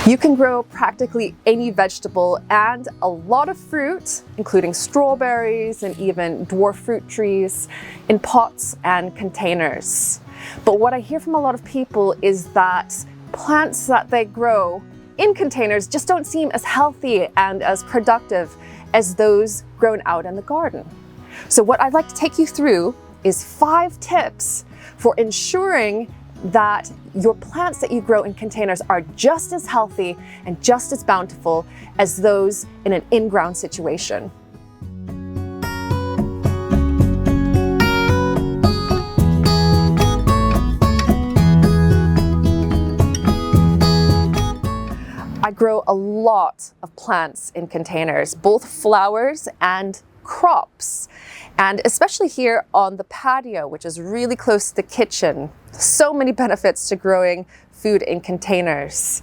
You can grow practically any vegetable and a lot of fruit, including strawberries and even dwarf fruit trees, in pots and containers. But what I hear from a lot of people is that plants that they grow in containers just don't seem as healthy and as productive as those grown out in the garden. So what I'd like to take you through is 5 tips for ensuring that your plants that you grow in containers are just as healthy and just as bountiful as those in an in-ground situation. I grow a lot of plants in containers, both flowers and crops, and especially here on the patio, which is really close to the kitchen. So many benefits to growing food in containers.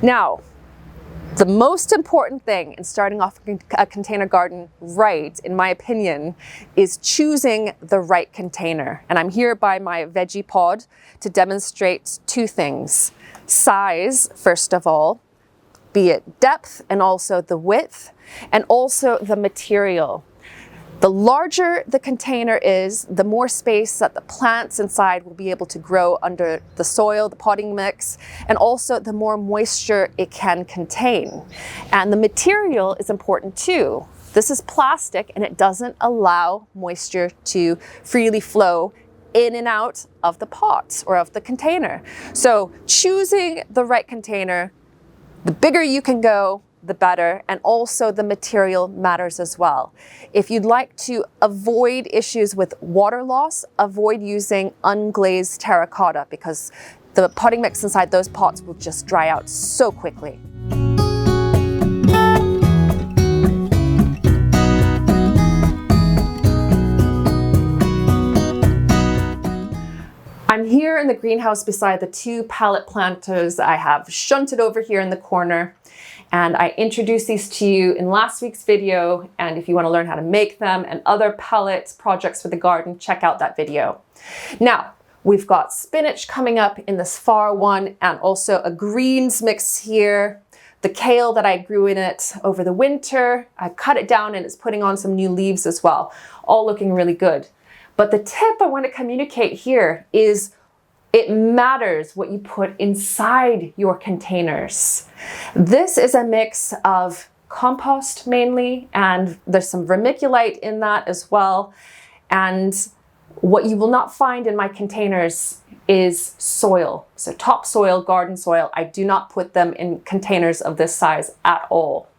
Now, the most important thing in starting off a container garden right, in my opinion, is choosing the right container. And I'm here by my veggie pod to demonstrate 2 things. Size, first of all, be it depth and also the width, and also the material. The larger the container is, the more space that the plants inside will be able to grow under the soil, the potting mix, and also the more moisture it can contain. And the material is important too. This is plastic and it doesn't allow moisture to freely flow in and out of the pot or of the container. So choosing the right container, the bigger you can go, the better, and also the material matters as well. If you'd like to avoid issues with water loss, avoid using unglazed terracotta because the potting mix inside those pots will just dry out so quickly. I'm here in the greenhouse beside the 2 pallet planters I have shunted over here in the corner. And I introduced these to you in last week's video. And if you want to learn how to make them and other pallet projects for the garden, check out that video. Now, we've got spinach coming up in this far one and also a greens mix here. The kale that I grew in it over the winter, I cut it down and it's putting on some new leaves as well, all looking really good. But the tip I want to communicate here is it matters what you put inside your containers. This is a mix of compost mainly, and there's some vermiculite in that as well. And what you will not find in my containers is soil. So topsoil, garden soil, I do not put them in containers of this size at all.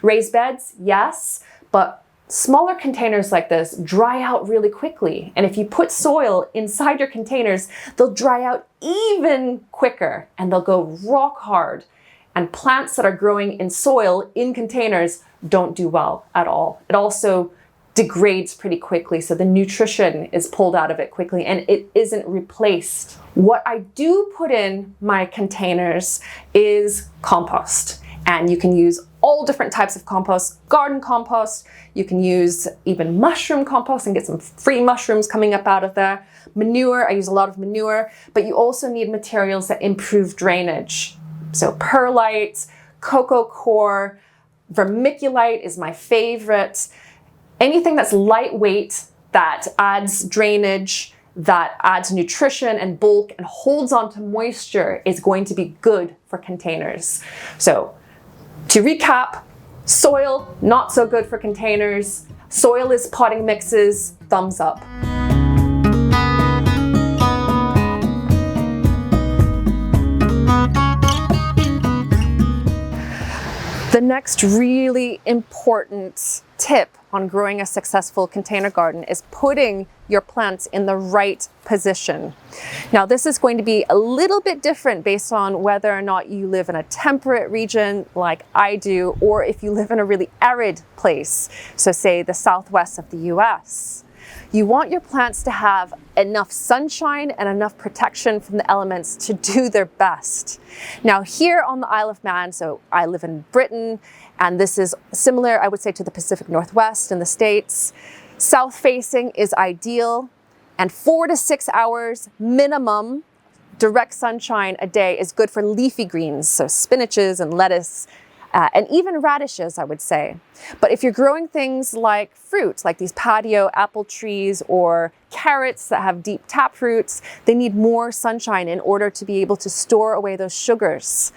Raised beds, yes, but smaller containers like this dry out really quickly. And if you put soil inside your containers, they'll dry out even quicker and they'll go rock hard. And plants that are growing in soil in containers don't do well at all. It also degrades pretty quickly, so the nutrition is pulled out of it quickly and it isn't replaced. What I do put in my containers is compost. And you can use all different types of compost, garden compost. You can use even mushroom compost and get some free mushrooms coming up out of there. Manure, I use a lot of manure, but you also need materials that improve drainage. So perlite, cocoa coir, vermiculite is my favorite. Anything that's lightweight, that adds drainage, that adds nutrition and bulk and holds onto moisture is going to be good for containers. So, to recap, soil, not so good for containers. Soil is potting mixes, thumbs up. The next really important tip on growing a successful container garden is putting your plants in the right position. Now, this is going to be a little bit different based on whether or not you live in a temperate region like I do, or if you live in a really arid place, so say the southwest of the US. You want your plants to have enough sunshine and enough protection from the elements to do their best. Now, here on the Isle of Man, so I live in Britain, and this is similar, I would say, to the Pacific Northwest in the States. South facing is ideal, and 4 to 6 hours minimum direct sunshine a day is good for leafy greens, so spinaches and lettuce, and even radishes, I would say. But if you're growing things like fruits, like these patio apple trees or carrots that have deep tap roots, they need more sunshine in order to be able to store away those sugars.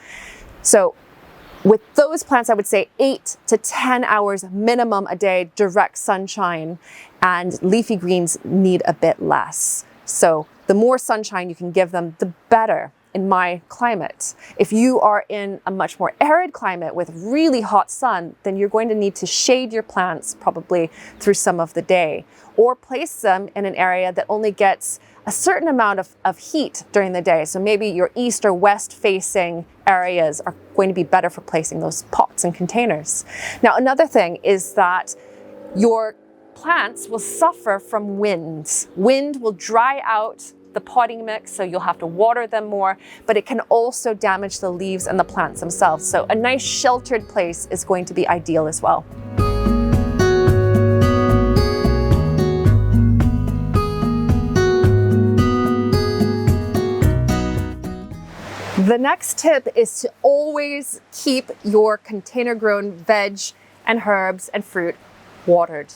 So with those plants, I would say 8 to 10 hours minimum a day direct sunshine, and leafy greens need a bit less. So the more sunshine you can give them, the better in my climate. If you are in a much more arid climate with really hot sun, then you're going to need to shade your plants probably through some of the day, or place them in an area that only gets a certain amount of heat during the day. So maybe your east or west facing areas are going to be better for placing those pots and containers. Now, another thing is that your plants will suffer from wind. Wind will dry out the potting mix, so you'll have to water them more, but it can also damage the leaves and the plants themselves. So a nice sheltered place is going to be ideal as well. The next tip is to always keep your container grown veg and herbs and fruit watered.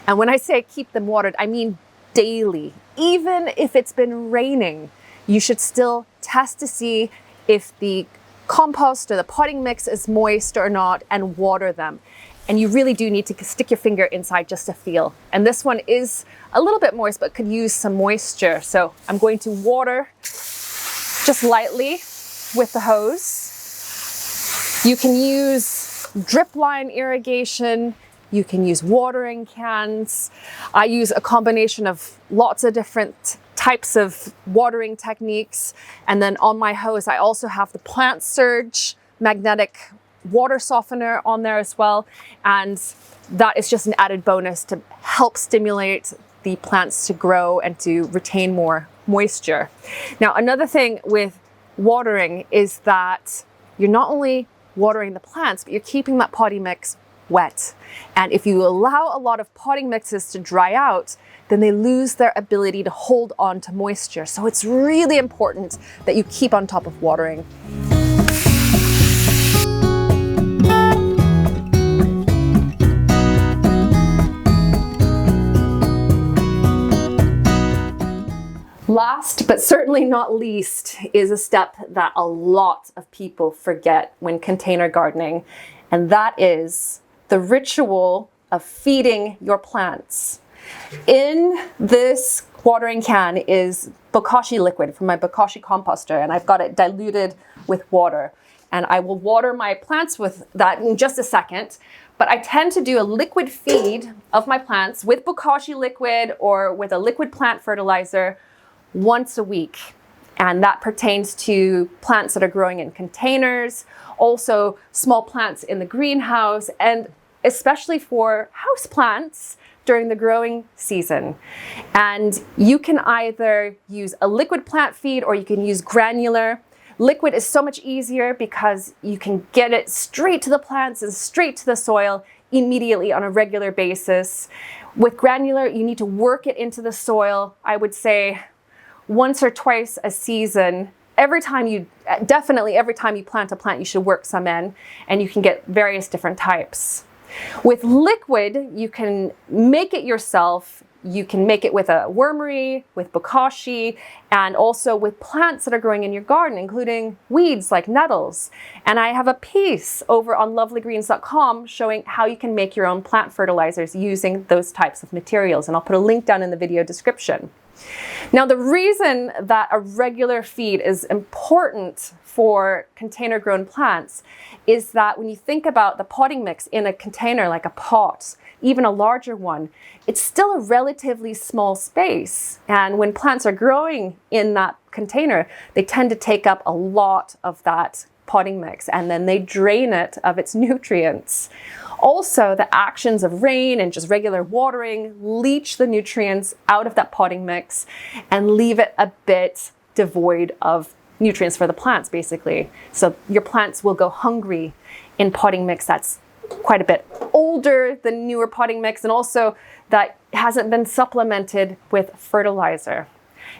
And when I say keep them watered, I mean daily. Even if it's been raining, you should still test to see if the compost or the potting mix is moist or not, and water them. And you really do need to stick your finger inside just to feel. And this one is a little bit moist, but could use some moisture. So I'm going to water just lightly with the hose. You can use drip line irrigation. You can use watering cans. I use a combination of lots of different types of watering techniques. And then on my hose, I also have the Plant Surge magnetic water softener on there as well. And that is just an added bonus to help stimulate the plants to grow and to retain more moisture. Now, another thing with watering is that you're not only watering the plants, but you're keeping that potting mix wet. And if you allow a lot of potting mixes to dry out, then they lose their ability to hold on to moisture. So it's really important that you keep on top of watering. Last, but certainly not least, is a step that a lot of people forget when container gardening, and that is the ritual of feeding your plants. In this watering can is bokashi liquid from my bokashi composter, and I've got it diluted with water. And I will water my plants with that in just a second, but I tend to do a liquid feed of my plants with bokashi liquid or with a liquid plant fertilizer once a week. And that pertains to plants that are growing in containers, also small plants in the greenhouse, and especially for house plants during the growing season. And you can either use a liquid plant feed or you can use granular. Liquid is so much easier because you can get it straight to the plants and straight to the soil immediately on a regular basis. With granular, you need to work it into the soil, I would say once or twice a season. Definitely every time you plant a plant, you should work some in, and you can get various different types. With liquid, you can make it yourself. You can make it with a wormery, with bokashi, and also with plants that are growing in your garden, including weeds like nettles. And I have a piece over on lovelygreens.com showing how you can make your own plant fertilizers using those types of materials. And I'll put a link down in the video description. Now, the reason that a regular feed is important for container grown plants is that when you think about the potting mix in a container like a pot, even a larger one, it's still a relatively small space. And when plants are growing in that container, they tend to take up a lot of that potting mix, and then they drain it of its nutrients. Also, the actions of rain and just regular watering leach the nutrients out of that potting mix and leave it a bit devoid of nutrients for the plants, basically. So your plants will go hungry in potting mix that's quite a bit older than newer potting mix, and also that hasn't been supplemented with fertilizer.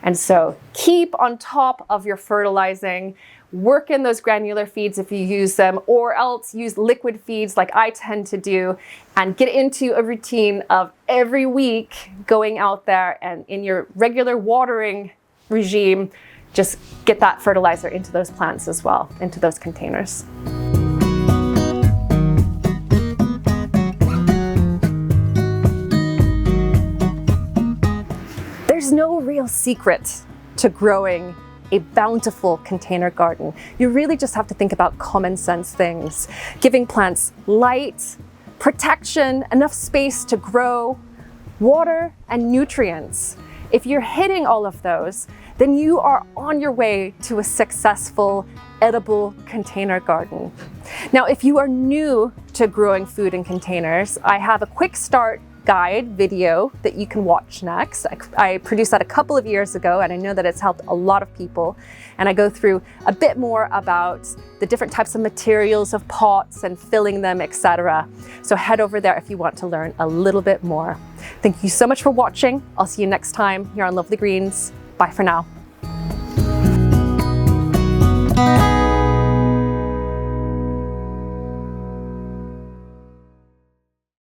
And so keep on top of your fertilizing, work in those granular feeds if you use them, or else use liquid feeds like I tend to do, and get into a routine of every week going out there and in your regular watering regime, just get that fertilizer into those plants as well, into those containers. There's no real secret to growing a bountiful container garden. You really just have to think about common sense things. Giving plants light, protection, enough space to grow, water, and nutrients. If you're hitting all of those, then you are on your way to a successful, edible container garden. Now, if you are new to growing food in containers, I have a quick start guide video that you can watch next. I produced that a couple of years ago, and I know that it's helped a lot of people. And I go through a bit more about the different types of materials of pots and filling them, etc. So head over there if you want to learn a little bit more. Thank you so much for watching. I'll see you next time here on Lovely Greens. Bye for now.